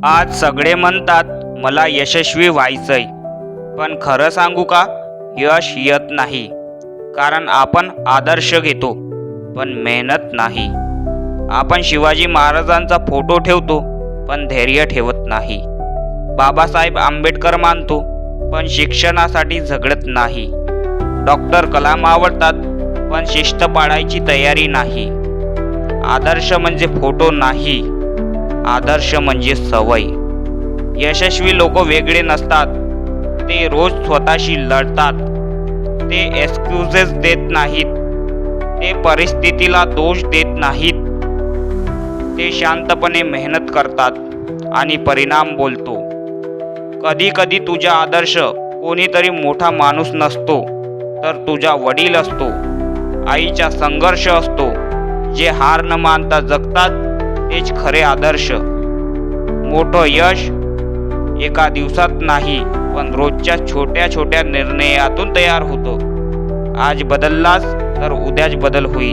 आज सगळे म्हणतात मला यशस्वी व्हायचंय, पण खरं सांगू का, यश येत नाही. कारण आपण आदर्श घेतो पण मेहनत नाही. आपण शिवाजी महाराजांचा फोटो ठेवतो पण धैर्य ठेवत नाही. बाबासाहेब आंबेडकर मानतो पण शिक्षणासाठी झगडत नाही. डॉक्टर कलाम आवडतात पण शिस्त पाळायची तयारी नाही. आदर्श म्हणजे फोटो नाही, आदर्श म्हणजे सवय. यशस्वी लोक वेगळे नसतात, ते रोज स्वतःशी लढतात. ते एक्सक्यूजेस देत नाहीत, ते परिस्थितीला दोष देत नाहीत. ते शांतपणे मेहनत करतात आणि परिणाम बोलतो. कधी कधी तुझा आदर्श कोणीतरी मोठा माणूस नसतो, तर तुझा वडील असतो, आईचा संघर्ष असतो. जे हार न मानता जगतात तेच खरे आदर्श. मोठं यश एका दिवसात नाही, पण रोजच्या छोट्या छोट्या निर्णयातून तयार होतं. आज बदललास तर उद्याच बदल होईल.